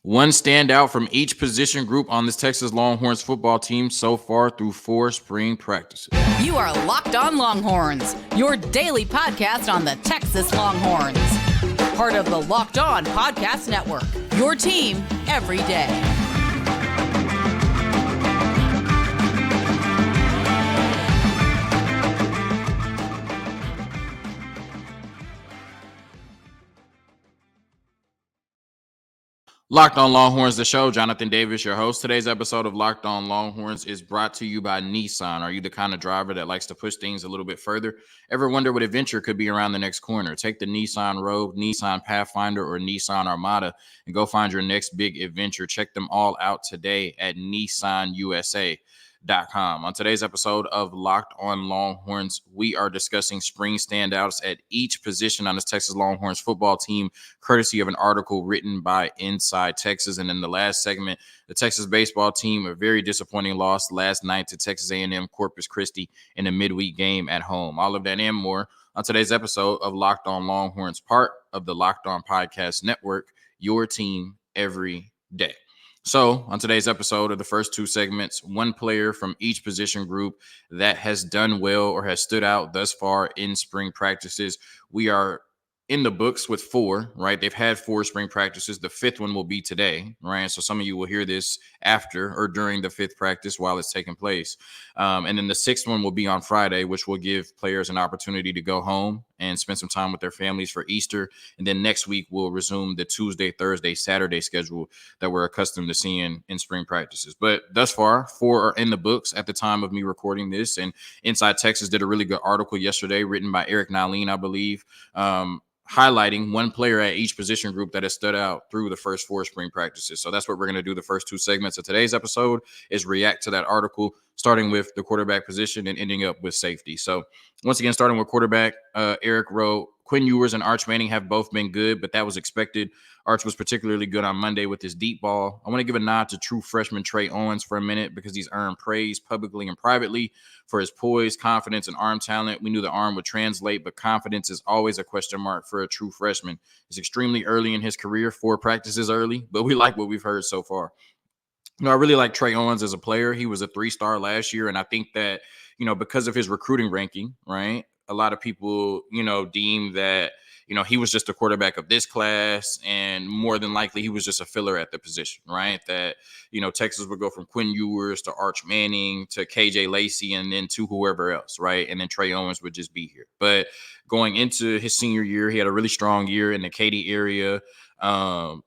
One standout from each position group on this Texas Longhorns football team so far through 4 spring practices. You are Locked On Longhorns, your daily podcast on the Texas Longhorns. Part of the Locked On Podcast Network, your team every day. Locked On Longhorns, the show. Jonathan Davis, your host. Today's episode of Locked On Longhorns is brought to you by Nissan. Are you the kind of driver that likes to push things a little bit further? Ever wonder what adventure could be around the next corner? Take the Nissan Rogue, Nissan Pathfinder, or Nissan Armada and go find your next big adventure. Check them all out today at nissanusa.com. On today's episode of Locked On Longhorns, we are discussing spring standouts at each position on this Texas Longhorns football team, courtesy of an article written by Inside Texas. And in the last segment, the Texas baseball team, a very disappointing loss last night to Texas A&M Corpus Christi in a midweek game at home. All of that and more on today's episode of Locked On Longhorns, part of the Locked On Podcast Network, your team every day. So on today's episode of the first 2 segments, one player from each position group that has done well or has stood out thus far in spring practices. We are in the books with 4, right? They've had 4 spring practices. The 5th one will be today, right? So some of you will hear this after or during the 5th practice while it's taking place. And then the 6th one will be on Friday, which will give players an opportunity to go home and spend some time with their families for Easter. And then next week, we'll resume the Tuesday, Thursday, Saturday schedule that we're accustomed to seeing in spring practices. But thus far, 4 are in the books at the time of me recording this. And Inside Texas did a really good article yesterday written by Eric Nalin, I believe, highlighting one player at each position group that has stood out through the first 4 spring practices. So that's what we're going to do the first 2 segments of today's episode is react to that article, starting with the quarterback position and ending up with safety. So once again, starting with quarterback, Eric wrote, Quinn Ewers and Arch Manning have both been good, but that was expected. Arch was particularly good on Monday with his deep ball. I want to give a nod to true freshman Trey Owens for a minute because he's earned praise publicly and privately for his poise, confidence, and arm talent. We knew the arm would translate, but confidence is always a question mark for a true freshman. It's extremely early in his career, 4 practices early, but we like what we've heard so far. I really like Trey Owens as a player. He was a 3-star last year, and I think that, because of his recruiting ranking, right, a lot of people, deem that, he was just a quarterback of this class, and more than likely he was just a filler at the position, right? That, Texas would go from Quinn Ewers to Arch Manning to KJ Lacey and then to whoever else, right? And then Trey Owens would just be here. But going into his senior year, he had a really strong year in the Katy area. Won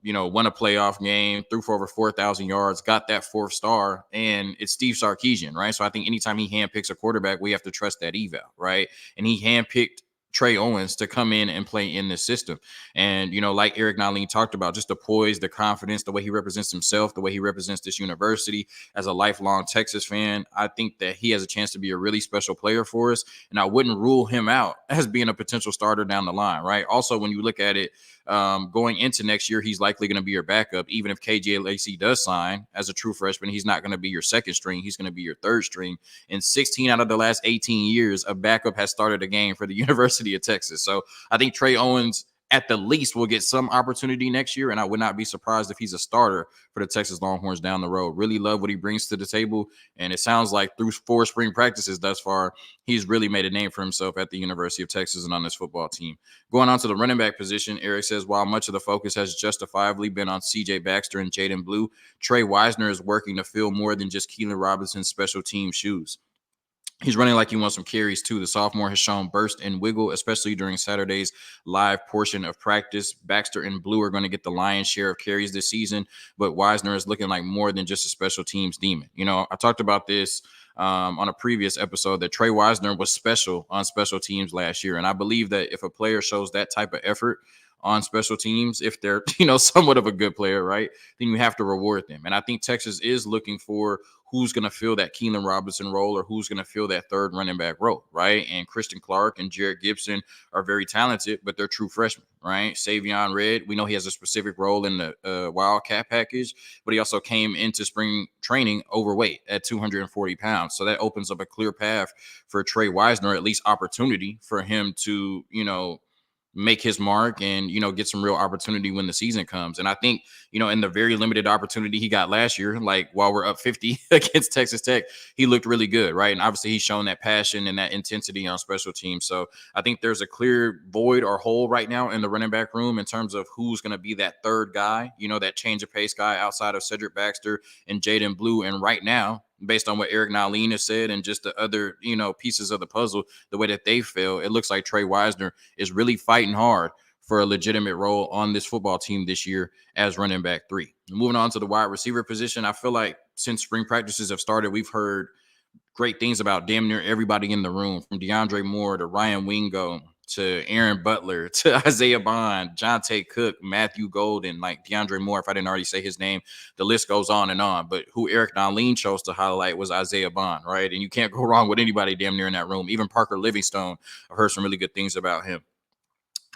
a playoff game, threw for over 4,000 yards, got that 4th star, and it's Steve Sarkisian, right? So I think anytime he handpicks a quarterback, we have to trust that eval, right? And he handpicked Trey Owens to come in and play in this system. And, like Eric Nalin talked about, just the poise, the confidence, the way he represents himself, the way he represents this university as a lifelong Texas fan, I think that he has a chance to be a really special player for us. And I wouldn't rule him out as being a potential starter down the line, right? Also, when you look at it, going into next year, he's likely going to be your backup. Even if KJ Lacey does sign as a true freshman, he's not going to be your 2nd string. He's going to be your 3rd string. In 16 out of the last 18 years, a backup has started a game for the University of Texas. So I think Trey Owens at the least will get some opportunity next year, and I would not be surprised if he's a starter for the Texas Longhorns down the road. Really love what he brings to the table, and it sounds like through 4 spring practices thus far, he's really made a name for himself at the University of Texas and on this football team. Going on to the running back position, Eric says, while much of the focus has justifiably been on C.J. Baxter and Jaden Blue, Trey Wisner is working to fill more than just Keelan Robinson's special team shoes. He's running like he wants some carries, too. The sophomore has shown burst and wiggle, especially during Saturday's live portion of practice. Baxter and Blue are going to get the lion's share of carries this season, but Wisner is looking like more than just a special teams demon. I talked about this on a previous episode that Trey Wisner was special on special teams last year, and I believe that if a player shows that type of effort on special teams, if they're, somewhat of a good player, right, then you have to reward them. And I think Texas is looking for who's going to fill that Keelan Robinson role or who's going to fill that 3rd running back role, right? And Christian Clark and Jared Gibson are very talented, but they're true freshmen, right? Savion Red, we know he has a specific role in the Wildcat package, but he also came into spring training overweight at 240 pounds. So that opens up a clear path for Trey Wisner, at least opportunity for him to, make his mark and, get some real opportunity when the season comes. And I think, in the very limited opportunity he got last year, like while we're up 50 against Texas Tech, he looked really good, right? And obviously he's shown that passion and that intensity on special teams. So I think there's a clear void or hole right now in the running back room in terms of who's going to be that third guy, that change of pace guy outside of Cedric Baxter and Jaden Blue. And right now, based on what Eric Nalin has said and just the other, pieces of the puzzle, the way that they feel, it looks like Trey Wisner is really fighting hard for a legitimate role on this football team this year as running back 3. Moving on to the wide receiver position, I feel like since spring practices have started, we've heard great things about damn near everybody in the room, from DeAndre Moore to Ryan Wingo to Aaron Butler to Isaiah Bond, Jonte Cook, Matthew Golden, like DeAndre Moore, if I didn't already say his name, the list goes on and on. But who Eric Nalin chose to highlight was Isaiah Bond, right? And you can't go wrong with anybody damn near in that room. Even Parker Livingstone, I've heard some really good things about him.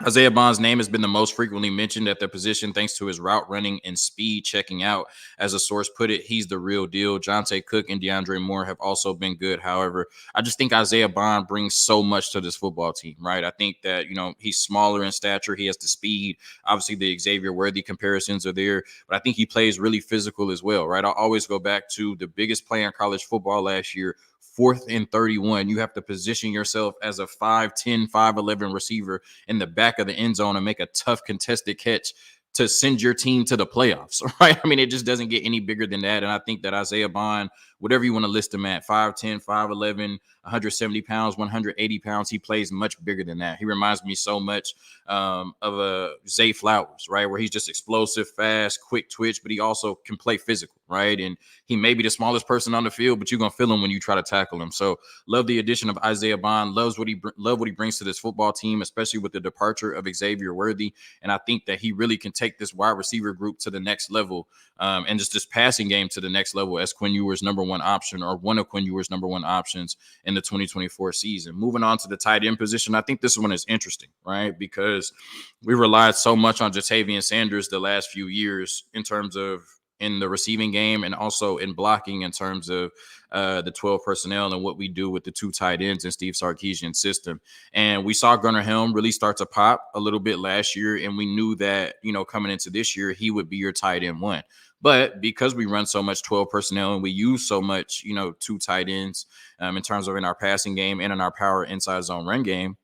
Isaiah Bond's name has been the most frequently mentioned at the position thanks to his route running and speed checking out. As a source put it, he's the real deal. Jonte Cook and DeAndre Moore have also been good. However, I just think Isaiah Bond brings so much to this football team, right? I think that, he's smaller in stature. He has the speed. Obviously, the Xavier Worthy comparisons are there, but I think he plays really physical as well, right? I'll always go back to the biggest play in college football last year, 4th and 31. You have to position yourself as a 5'10", 5'11" receiver in the back of the end zone and make a tough contested catch to send your team to the playoffs, right? I mean, it just doesn't get any bigger than that. And I think that Isaiah Bond, whatever you want to list him at, 5'10", 5'11", 170 pounds, 180 pounds, he plays much bigger than that. He reminds me so much of a Zay Flowers, right? Where he's just explosive, fast, quick twitch, but he also can play physical, right? And he may be the smallest person on the field, but you're going to feel him when you try to tackle him. So love the addition of Isaiah Bond, love what he brings to this football team, especially with the departure of Xavier Worthy. And I think that he really can take this wide receiver group to the next level, and just this passing game to the next level as Quinn Ewers' number one option, or one of Quinn Ewers' number one options in the 2024 season. Moving on to the tight end position, I think this one is interesting, right? Because we relied so much on Jatavian Sanders the last few years in terms of in the receiving game and also in blocking in terms of the 12 personnel and what we do with the 2 tight ends in Steve Sarkisian's system. And we saw Gunnar Helm really start to pop a little bit last year, and we knew that, coming into this year, he would be your tight end 1. But because we run so much 12 personnel and we use so much, 2 tight ends in terms of in our passing game and in our power inside zone run game,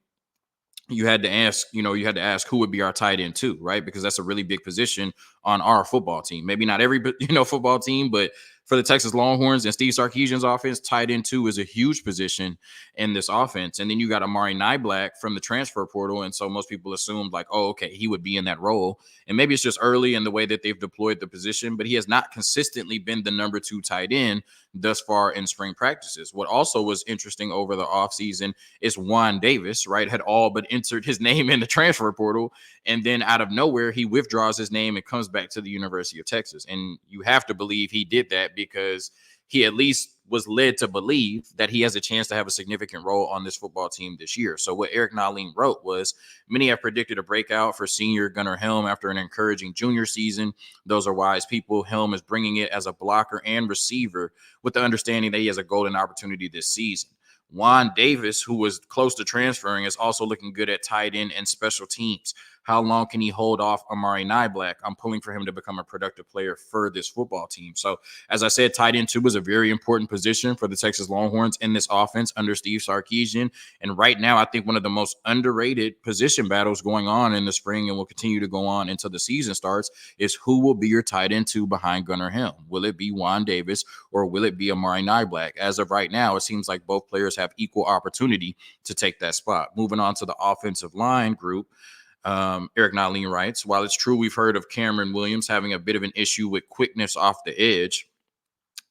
you had to ask who would be our tight end 2, right? Because that's a really big position on our football team. Maybe not every, football team, but for the Texas Longhorns and Steve Sarkisian's offense, tight end 2 is a huge position in this offense. And then you got Amari Niblack from the transfer portal. And so most people assumed like, oh, okay, he would be in that role. And maybe it's just early in the way that they've deployed the position, but he has not consistently been the number 2 tight end thus far in spring practices. What also was interesting over the offseason is Juan Davis, right, had all but entered his name in the transfer portal. And then out of nowhere, he withdraws his name and comes back to the University of Texas. And you have to believe he did that because he at least was led to believe that he has a chance to have a significant role on this football team this year. So what Eric Nalin wrote was, many have predicted a breakout for senior Gunnar Helm after an encouraging junior season. Those are wise people. Helm is bringing it as a blocker and receiver with the understanding that he has a golden opportunity this season. Juan Davis, who was close to transferring, is also looking good at tight end and special teams. How long can he hold off Amari Niblack? I'm pulling for him to become a productive player for this football team. So, as I said, tight end 2 was a very important position for the Texas Longhorns in this offense under Steve Sarkisian. And right now, I think one of the most underrated position battles going on in the spring and will continue to go on until the season starts is who will be your tight end 2 behind Gunnar Helm? Will it be Juan Davis or will it be Amari Niblack? As of right now, it seems like both players have equal opportunity to take that spot. Moving on to the offensive line group, Eric Nalin writes, while it's true we've heard of Cameron Williams having a bit of an issue with quickness off the edge,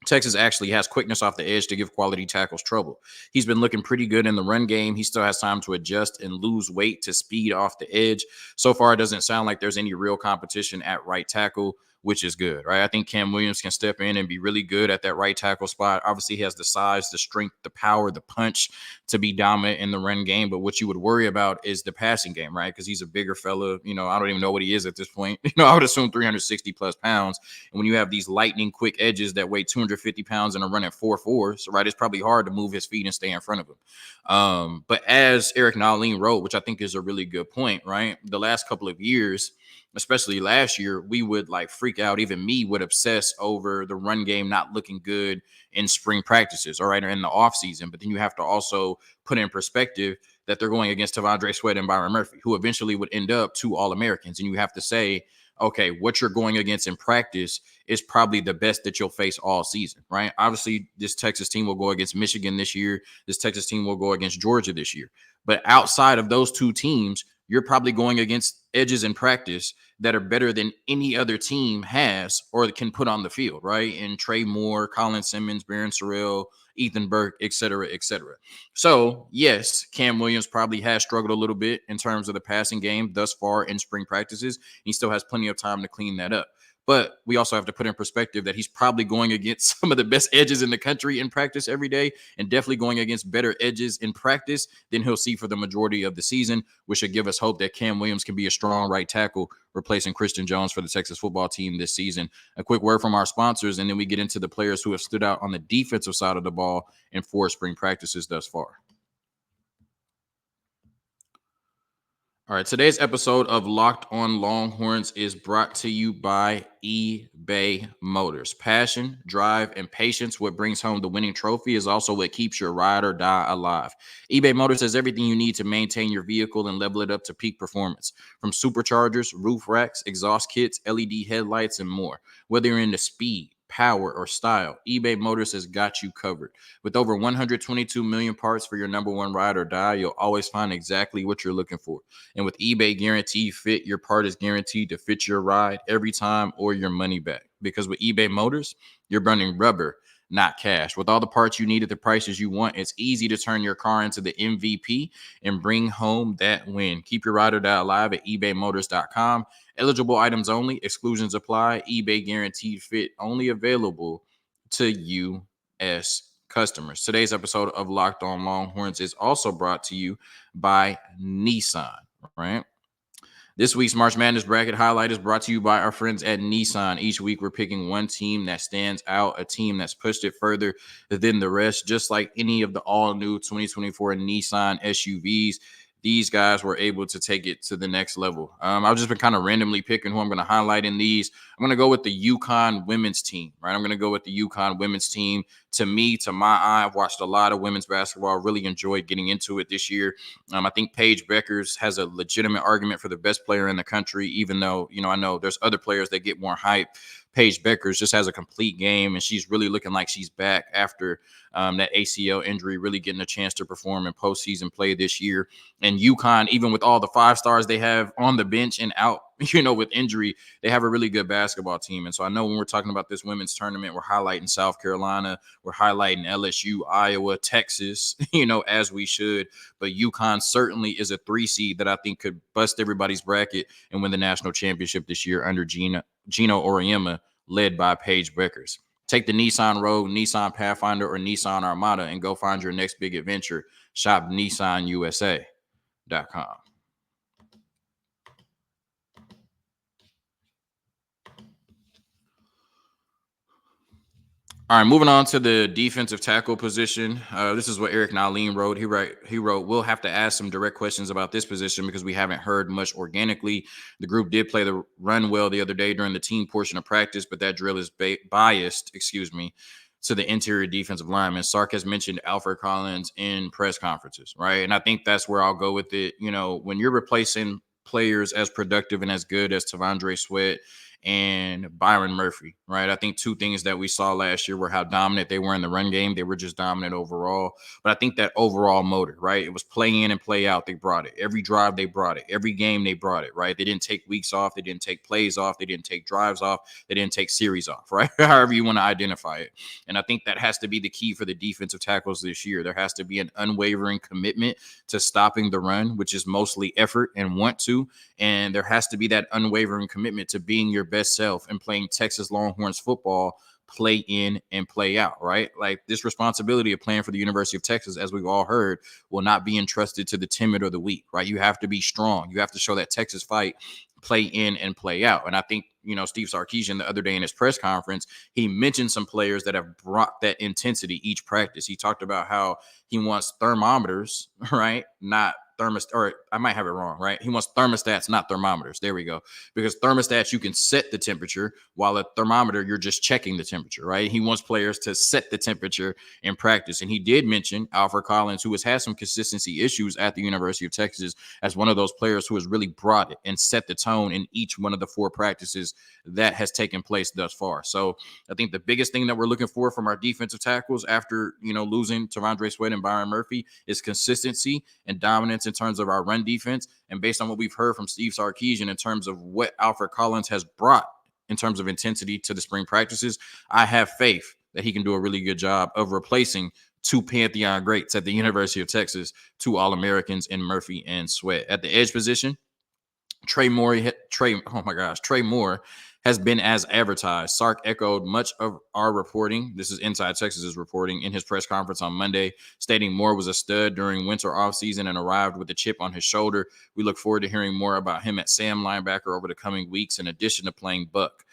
Texas actually has quickness off the edge to give quality tackles trouble. He's been looking pretty good in the run game. He still has time to adjust and lose weight to speed off the edge. So far, it doesn't sound like there's any real competition at right tackle, which is good, right? I think Cam Williams can step in and be really good at that right tackle spot. Obviously, he has the size, the strength, the power, the punch to be dominant in the run game. But what you would worry about is the passing game, right? Because he's a bigger fella. I don't even know what he is at this point. I would assume 360 plus pounds. And when you have these lightning quick edges that weigh 250 250 pounds and a run at 4.4. So, right, it's probably hard to move his feet and stay in front of him. But as Eric Nalin wrote, which I think is a really good point, right? The last couple of years, especially last year, we would like freak out. Even me would obsess over the run game not looking good in spring practices, all right, or in the offseason. But then you have to also put in perspective that they're going against Tavondre Sweat and Byron Murphy, who eventually would end up 2 All-Americans. And you have to say, okay, what you're going against in practice is probably the best that you'll face all season, right? Obviously, this Texas team will go against Michigan this year. This Texas team will go against Georgia this year. But outside of those 2 teams, you're probably going against edges in practice that are better than any other team has or can put on the field, right? And Trey Moore, Colin Simmons, Barron Sorrell, Ethan Burke, et cetera, et cetera. So, yes, Cam Williams probably has struggled a little bit in terms of the passing game thus far in spring practices. He still has plenty of time to clean that up. But we also have to put in perspective that he's probably going against some of the best edges in the country in practice every day, and definitely going against better edges in practice than he'll see for the majority of the season, which should give us hope that Cam Williams can be a strong right tackle replacing Christian Jones for the Texas football team this season. A quick word from our sponsors, and then we get into the players who have stood out on the defensive side of the ball in 4 spring practices thus far. All right, today's episode of Locked On Longhorns is brought to you by eBay Motors. Passion, drive, and patience, what brings home the winning trophy, is also what keeps your ride or die alive. eBay Motors has everything you need to maintain your vehicle and level it up to peak performance. From superchargers, roof racks, exhaust kits, LED headlights, and more. Whether you're into speed, power, or style, eBay Motors has got you covered. With over 122 million parts for your number one ride or die, you'll always find exactly what you're looking for. And with eBay Guaranteed Fit, your part is guaranteed to fit your ride every time or your money back. Because with eBay Motors, you're burning rubber, not cash. With all the parts you need at the prices you want, it's easy to turn your car into the MVP and bring home that win. Keep your ride or die alive at ebaymotors.com. Eligible items only. Exclusions apply. eBay Guaranteed Fit only available to U.S. customers. Today's episode of Locked On Longhorns is also brought to you by Nissan, right? This week's March Madness bracket highlight is brought to you by our friends at Nissan. Each week, we're picking one team that stands out, a team that's pushed it further than the rest. Just like any of the all-new 2024 Nissan SUVs, these guys were able to take it to the next level. I've just been kind of randomly picking who I'm going to highlight in these. I'm going to go with the UConn women's team, right? I'm going to go with the UConn women's team. To me, to my eye, I've watched a lot of women's basketball, really enjoyed getting into it this year. I think Paige Beckers has a legitimate argument for the best player in the country, even though, I know there's other players that get more hype. Paige Beckers just has a complete game, and she's really looking like she's back after that ACL injury, really getting a chance to perform in postseason play this year. And UConn, even with all the 5 stars they have on the bench and out, with injury, they have a really good basketball team. And so I know when we're talking about this women's tournament, we're highlighting South Carolina, we're highlighting LSU, Iowa, Texas, as we should. But UConn certainly is a 3 seed that I think could bust everybody's bracket and win the national championship this year under Gino Auriemma, led by Paige Beckers. Take the Nissan Rogue, Nissan Pathfinder, or Nissan Armada and go find your next big adventure. Shop NissanUSA.com. All right, moving on to the defensive tackle position. This is what Eric Nalin wrote. He wrote, we'll have to ask some direct questions about this position because we haven't heard much organically. The group did play the run well the other day during the team portion of practice, but that drill is biased, to the interior defensive lineman. Sark has mentioned Alfred Collins in press conferences, right? And I think that's where I'll go with it. When you're replacing players as productive and as good as Tavondre Sweat and Byron Murphy, right? I think 2 things that we saw last year were how dominant they were in the run game. They were just dominant overall. But I think that overall motor, right? It was play in and play out. They brought it. Every drive, they brought it. Every game, they brought it, right? They didn't take weeks off. They didn't take plays off. They didn't take drives off. They didn't take series off, right? However you want to identify it. And I think that has to be the key for the defensive tackles this year. There has to be an unwavering commitment to stopping the run, which is mostly effort and want to. And there has to be that unwavering commitment to being your best self and playing Texas Longhorns football play in and play out, right? Like this responsibility of playing for the University of Texas, as we've all heard, will not be entrusted to the timid or the weak, right? You have to be strong. You have to show that Texas fight, play in and play out. And I think, Steve Sarkisian the other day in his press conference, he mentioned some players that have brought that intensity each practice. He talked about how he wants thermometers, right? Not thermostat, or I might have it wrong, right? He wants thermostats, not thermometers. There we go. Because thermostats, you can set the temperature, while a thermometer, you're just checking the temperature, right? He wants players to set the temperature in practice. And he did mention Alfred Collins, who has had some consistency issues at the University of Texas, as one of those players who has really brought it and set the tone in each one of the 4 practices that has taken place thus far. So I think the biggest thing that we're looking for from our defensive tackles after, losing Tavondre Sweat and Byron Murphy is consistency and dominance in terms of our run defense. And based on what we've heard from Steve Sarkisian in terms of what Alfred Collins has brought in terms of intensity to the spring practices, I have faith that he can do a really good job of replacing 2 Pantheon greats at the University of Texas, 2 All-Americans in Murphy and Sweat. At the edge position, Trey Moore has been as advertised. Sark echoed much of our reporting. This is Inside Texas's reporting in his press conference on Monday, stating Moore was a stud during winter offseason and arrived with a chip on his shoulder. We look forward to hearing more about him at Sam linebacker over the coming weeks, in addition to playing Buck.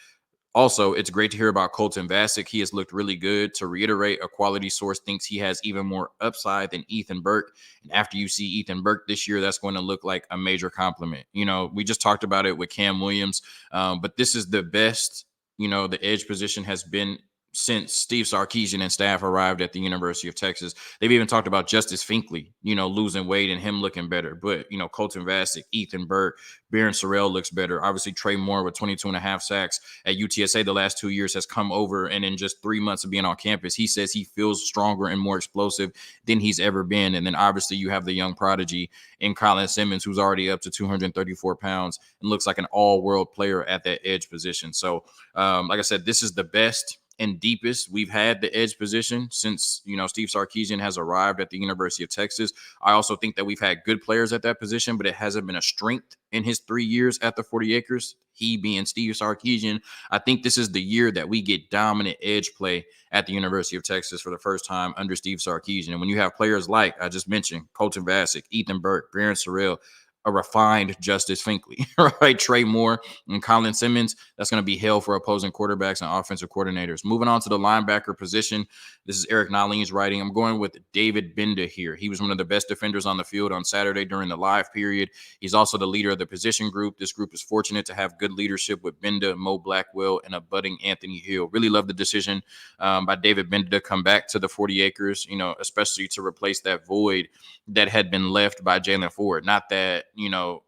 Also, it's great to hear about Colton Vasek. He has looked really good. To reiterate, a quality source thinks he has even more upside than Ethan Burke. And after you see Ethan Burke this year, that's going to look like a major compliment. We just talked about it with Cam Williams, but this is the best, the edge position has been since Steve Sarkisian and staff arrived at the University of Texas. They've even talked about Justice Finkley, losing weight and him looking better. But, Colton Vasek, Ethan Burke, Barron Sorrell looks better. Obviously, Trey Moore with 22 and a half sacks at UTSA the last 2 years has come over. And in just 3 months of being on campus, he says he feels stronger and more explosive than he's ever been. And then obviously you have the young prodigy in Colin Simmons, who's already up to 234 pounds and looks like an all-world player at that edge position. So, like I said, this is the best and deepest we've had the edge position since, Steve Sarkisian has arrived at the University of Texas. I also think that we've had good players at that position, but it hasn't been a strength in his 3 years at the 40 acres. He being Steve Sarkisian, I think this is the year that we get dominant edge play at the University of Texas for the first time under Steve Sarkisian. And when you have players like I just mentioned, Colton Vasek, Ethan Burke, Barron Sorrell, a refined Justice Finkley, right? Trey Moore and Colin Simmons, that's going to be hell for opposing quarterbacks and offensive coordinators. Moving on to the linebacker position, this is Eric Naleen's writing. I'm going with David Benda here. He was one of the best defenders on the field on Saturday during the live period. He's also the leader of the position group. This group is fortunate to have good leadership with Benda, Mo Blackwell, and a budding Anthony Hill. Really love the decision by David Benda to come back to the 40 acres, especially to replace that void that had been left by Jalen Ford. Not that,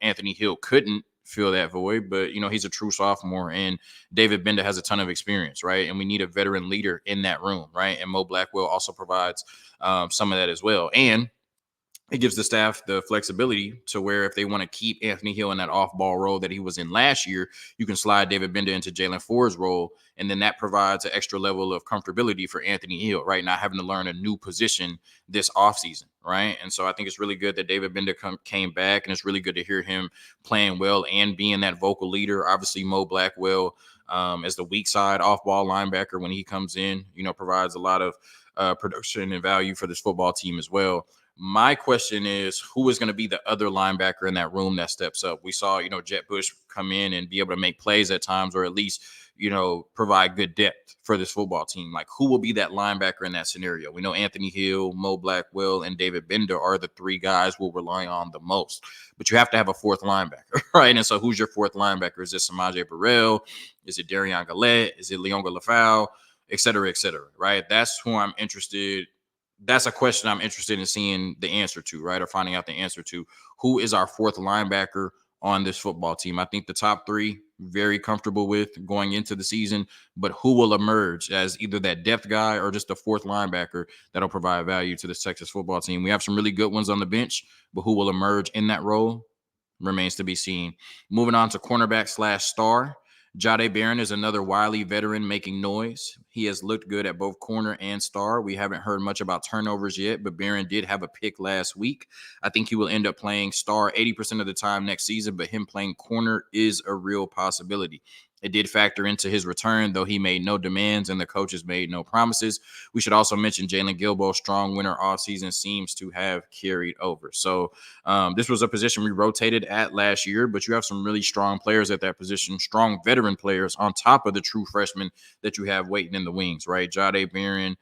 Anthony Hill couldn't fill that void, but, he's a true sophomore and David Benda has a ton of experience, right? And we need a veteran leader in that room, right? And Mo Blackwell also provides some of that as well. And it gives the staff the flexibility to where if they want to keep Anthony Hill in that off-ball role that he was in last year, you can slide David Benda into Jalen Ford's role, and then that provides an extra level of comfortability for Anthony Hill, right? Not having to learn a new position this offseason, right? And so I think it's really good that David Benda came back, and it's really good to hear him playing well and being that vocal leader. Obviously, Mo Blackwell as the weak side off-ball linebacker when he comes in, provides a lot of production and value for this football team as well. My question is, who is going to be the other linebacker in that room that steps up? We saw, Jet Bush come in and be able to make plays at times, or at least, provide good depth for this football team. Like, who will be that linebacker in that scenario? We know Anthony Hill, Mo Blackwell, and David Benda are the 3 guys we'll rely on the most. But you have to have a 4th linebacker, right? And so who's your 4th linebacker? Is it Samaje Burrell? Is it Darian Gillette? Is it Leonga Lafau? Et cetera, right? That's who I'm interested. That's a question I'm interested in seeing the answer to, right? Or finding out the answer to. Who is our 4th linebacker on this football team? I think the top 3, very comfortable with going into the season, but who will emerge as either that depth guy or just a 4th linebacker that'll provide value to this Texas football team? We have some really good ones on the bench, but who will emerge in that role remains to be seen. Moving on to cornerback/star. Jahdae Barron is another wily veteran making noise. He has looked good at both corner and star. We haven't heard much about turnovers yet, but Barron did have a pick last week. I think he will end up playing star 80% of the time next season, but him playing corner is a real possibility. It did factor into his return, though he made no demands and the coaches made no promises. We should also mention Jalen Gilbo's strong winter offseason seems to have carried over. So this was a position we rotated at last year, but you have some really strong players at that position, strong veteran players on top of the true freshmen that you have waiting in the wings, right? Jahdae Barron,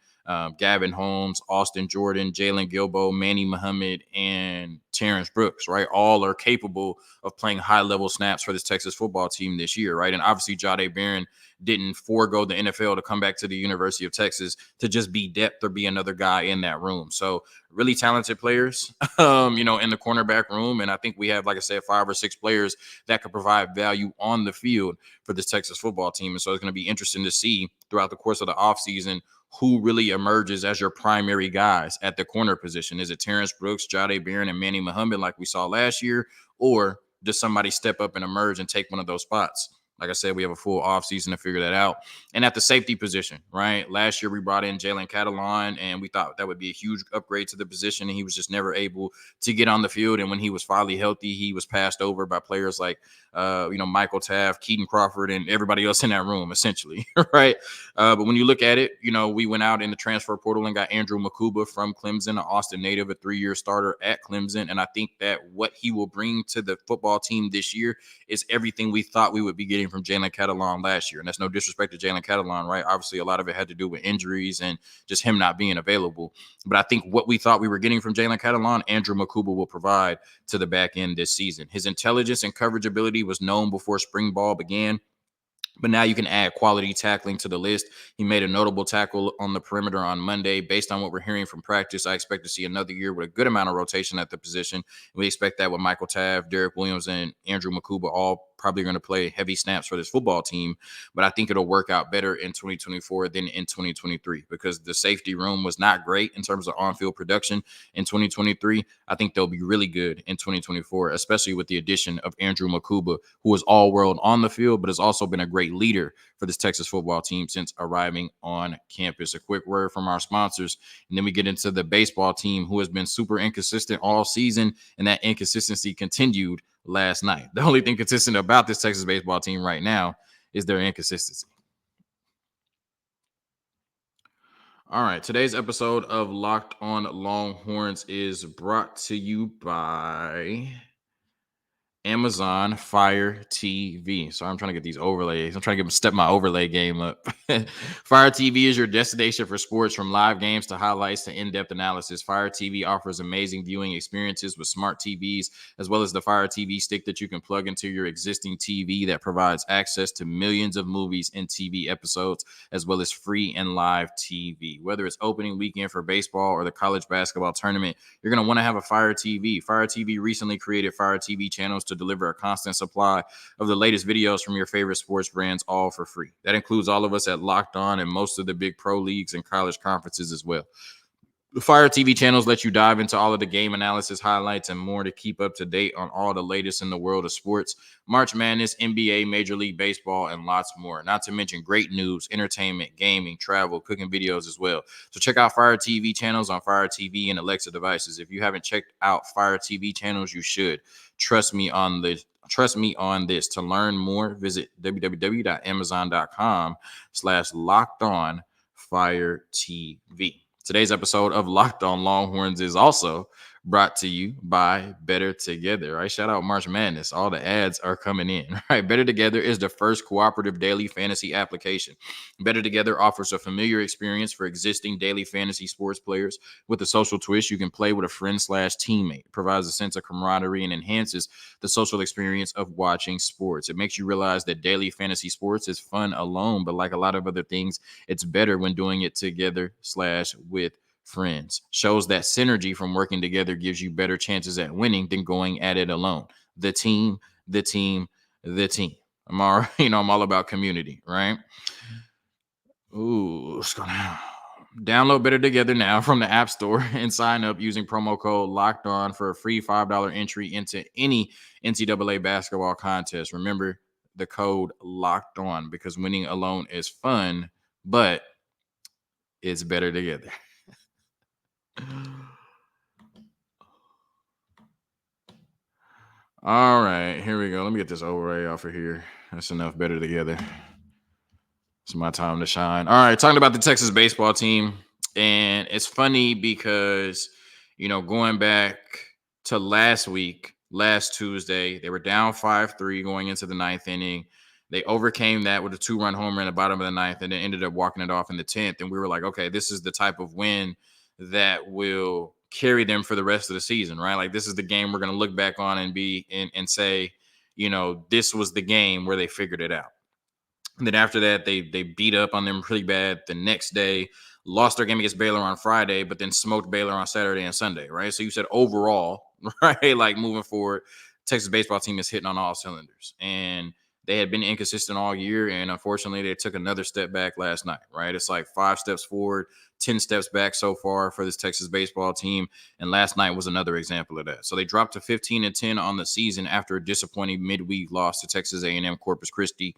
Gavin Holmes, Austin Jordan, Jalen Gilbo, Manny Muhammad, and Terrence Brooks, right? All are capable of playing high-level snaps for this Texas football team this year, right? And obviously, Jahdae Barron didn't forego the NFL to come back to the University of Texas to just be depth or be another guy in that room. So really talented players, in the cornerback room. And I think we have, like I said, 5 or 6 players that could provide value on the field for this Texas football team. And so it's going to be interesting to see throughout the course of the offseason who really emerges as your primary guys at the corner position. Is it Terrence Brooks, Jahdae Barron, and Manny Muhammad like we saw last year? Or does somebody step up and emerge and take one of those spots? Like I said, we have a full offseason to figure that out. And at the safety position, right? Last year, we brought in Jalen Catalon, and we thought that would be a huge upgrade to the position, and he was just never able to get on the field. And when he was finally healthy, he was passed over by players like, Michael Taft, Keaton Crawford, and everybody else in that room, essentially, right? But when you look at it, we went out in the transfer portal and got Andrew Makuba from Clemson, an Austin native, a 3-year starter at Clemson. And I think that what he will bring to the football team this year is everything we thought we would be getting from Jalen Catalon last year. And that's no disrespect to Jalen Catalon, right? Obviously, a lot of it had to do with injuries and just him not being available. But I think what we thought we were getting from Jalen Catalon, Andrew Makuba will provide to the back end this season. His intelligence and coverage ability was known before spring ball began. But now you can add quality tackling to the list. He made a notable tackle on the perimeter on Monday. Based on what we're hearing from practice, I expect to see another year with a good amount of rotation at the position. We expect that with Michael Taft, Derek Williams, and Andrew Makuba all probably going to play heavy snaps for this football team. But I think it'll work out better in 2024 than in 2023 because the safety room was not great in terms of on-field production in 2023. I think they'll be really good in 2024, especially with the addition of Andrew Makuba, who is all-world on the field, but has also been a great leader for this Texas football team since arriving on campus. A quick word from our sponsors, and then we get into the baseball team, who has been super inconsistent all season, and that inconsistency continued last night. The only thing consistent about this Texas baseball team right now is their inconsistency. All right, today's episode of Locked On Longhorns is brought to you by Amazon Fire TV. So I'm trying to get these overlays. I'm trying to step my overlay game up. Fire TV is your destination for sports, from live games to highlights to in-depth analysis. Fire TV offers amazing viewing experiences with smart TVs, as well as the Fire TV stick that you can plug into your existing TV that provides access to millions of movies and TV episodes, as well as free and live TV. Whether it's opening weekend for baseball or the college basketball tournament, you're going to want to have a Fire TV. Fire TV recently created Fire TV channels to deliver a constant supply of the latest videos from your favorite sports brands, all for free. That includes all of us at Locked On and most of the big pro leagues and college conferences as well. The Fire TV channels let you dive into all of the game analysis, highlights, and more to keep up to date on all the latest in the world of sports, March Madness, NBA, Major League Baseball, and lots more. Not to mention great news, entertainment, gaming, travel, cooking videos as well. So check out Fire TV channels on Fire TV and Alexa devices. If you haven't checked out Fire TV channels, you should. Trust me on this. To learn more, visit www.amazon.com/lockedonfiretv. Today's episode of Locked On Longhorns is also brought to you by Bettor Together, right? Shout out March Madness. All the ads are coming in, right? Bettor Together is the first cooperative daily fantasy application. Bettor Together offers a familiar experience for existing daily fantasy sports players. With a social twist, you can play with a friend/teammate. It provides a sense of camaraderie and enhances the social experience of watching sports. It makes you realize that daily fantasy sports is fun alone, but like a lot of other things, it's better when doing it together/with friends. Shows that synergy from working together gives you better chances at winning than going at it alone. The team. I'm all about community, right? Ooh, it's gonna download Bettor Together now from the App Store and sign up using promo code Locked On for a free $5 entry into any NCAA basketball contest. Remember the code Locked On, because winning alone is fun, but it's better together. All right, here we go. Let me get this overlay off of here. That's enough. Better together. It's my time to shine. All right, talking about the Texas baseball team. And it's funny because, going back to last week, last Tuesday, they were down 5-3 going into the ninth inning. They overcame that with a 2-run homer in the bottom of the ninth and then ended up walking it off in the 10th. And we were like, okay, this is the type of win that will carry them for the rest of the season, right? Like, this is the game we're going to look back on and say, this was the game where they figured it out. And then after that, they beat up on them pretty bad the next day, lost their game against Baylor on Friday, but then smoked Baylor on Saturday and Sunday, right? So you said overall, right, like moving forward, Texas baseball team is hitting on all cylinders. And they had been inconsistent all year, and unfortunately, they took another step back last night, right? It's like 5 steps forward, 10 steps back so far for this Texas baseball team, and last night was another example of that. So they dropped to 15-10 on the season after a disappointing midweek loss to Texas A&M Corpus Christi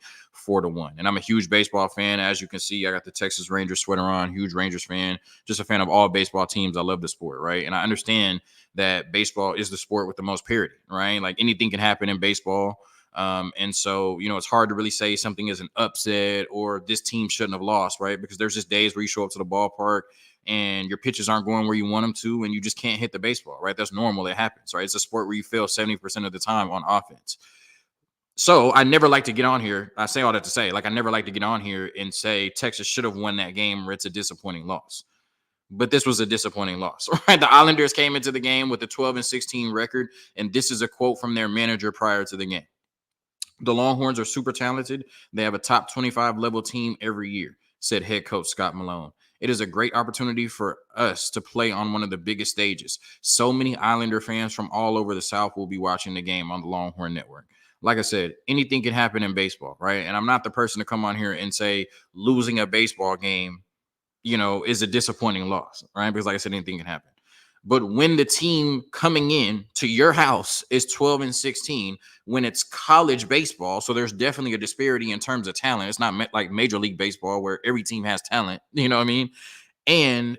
4-1. And I'm a huge baseball fan. As you can see, I got the Texas Rangers sweater on, huge Rangers fan, just a fan of all baseball teams. I love the sport, right? And I understand that baseball is the sport with the most parity, right? Like, anything can happen in baseball. And so, it's hard to really say something is an upset or this team shouldn't have lost, right? Because there's just days where you show up to the ballpark and your pitches aren't going where you want them to, and you just can't hit the baseball, right? That's normal. It happens, right? It's a sport where you fail 70% of the time on offense. So I never like to get on here. I say all that to say, like, I never like to get on here and say Texas should have won that game or it's a disappointing loss. But this was a disappointing loss, right? The Islanders came into the game with a 12-16 record, and this is a quote from their manager prior to the game. The Longhorns are super talented. They have a top 25 level team every year, said head coach Scott Malone. It is a great opportunity for us to play on one of the biggest stages. So many Islander fans from all over the South will be watching the game on the Longhorn Network. Like I said, anything can happen in baseball, right? And I'm not the person to come on here and say losing a baseball game, is a disappointing loss, right? Because like I said, anything can happen. But when the team coming in to your house is 12-16, when it's college baseball, so there's definitely a disparity in terms of talent. It's not like Major League Baseball where every team has talent, you know what I mean? And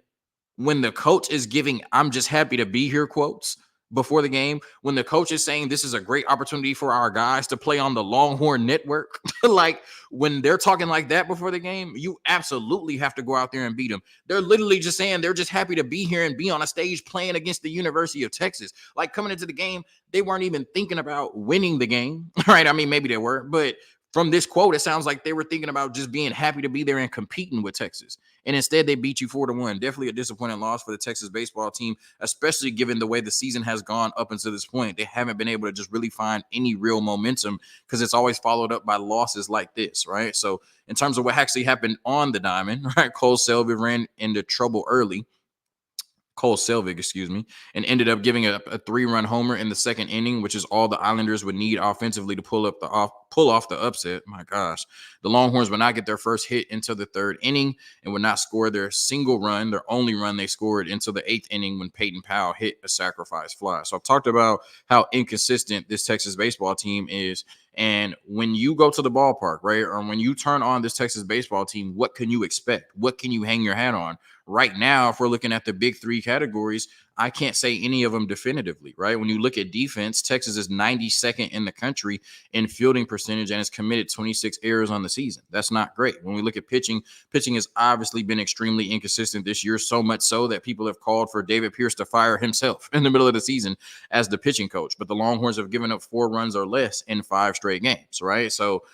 when the coach is giving "I'm just happy to be here" quotes before the game, when the coach is saying this is a great opportunity for our guys to play on the Longhorn Network, like, when they're talking like that before the game, you absolutely have to go out there and beat them. They're literally just saying they're just happy to be here and be on a stage playing against the University of Texas. Like, coming into the game, they weren't even thinking about winning the game, right? I mean, maybe they were, but from this quote, it sounds like they were thinking about just being happy to be there and competing with Texas. And instead, they beat you 4-1. Definitely a disappointing loss for the Texas baseball team, especially given the way the season has gone up until this point. They haven't been able to just really find any real momentum because it's always followed up by losses like this, right? So in terms of what actually happened on the diamond, right, Cole Selvig ran into trouble early. And ended up giving a 3-run homer in the second inning, which is all the Islanders would need offensively to pull off the upset. My gosh. The Longhorns would not get their first hit until the third inning and would not score their single run, their only run they scored, until the 8th inning when Peyton Powell hit a sacrifice fly. So I've talked about how inconsistent this Texas baseball team is. And when you go to the ballpark, right, or when you turn on this Texas baseball team, what can you expect? What can you hang your hat on? Right now, if we're looking at the big 3 categories, I can't say any of them definitively, right? When you look at defense, Texas is 92nd in the country in fielding percentage and has committed 26 errors on the season. That's not great. When we look at pitching has obviously been extremely inconsistent this year, so much so that people have called for David Pierce to fire himself in the middle of the season as the pitching coach. But the Longhorns have given up 4 runs or less in 5 straight games, right? So,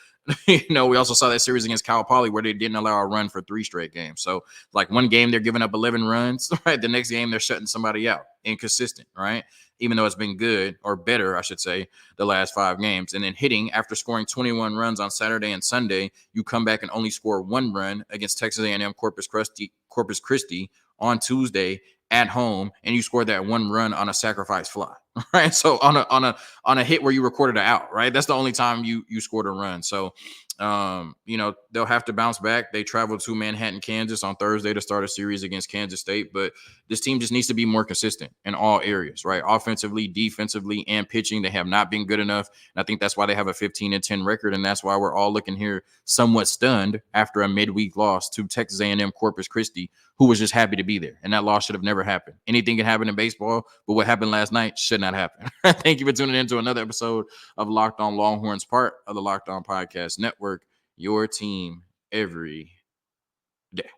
we also saw that series against Cal Poly where they didn't allow a run for 3 straight games. So, like, one game they're giving up 11 runs, right? The next game they're shutting somebody out. Inconsistent, right? Even though it's been good, or better, I should say, the last 5 games. And then hitting, after scoring 21 runs on Saturday and Sunday, you come back and only score 1 run against Texas A&M Corpus Christi on Tuesday at home, and you scored that 1 run on a sacrifice fly, right? So on a hit where you recorded an out, right? That's the only time you scored a run. So They'll have to bounce back. They travel to Manhattan, Kansas on Thursday to start a series against Kansas State, but this team just needs to be more consistent in all areas, right? Offensively, defensively, and pitching. They have not been good enough. And I think that's why they have a 15-10 record. And that's why we're all looking here somewhat stunned after a midweek loss to Texas A&M Corpus Christi, who was just happy to be there. And that loss should have never happened. Anything can happen in baseball, but what happened last night should not happen. Thank you for tuning in to another episode of Locked On Longhorns, part of the Locked On Podcast Network, your team every day.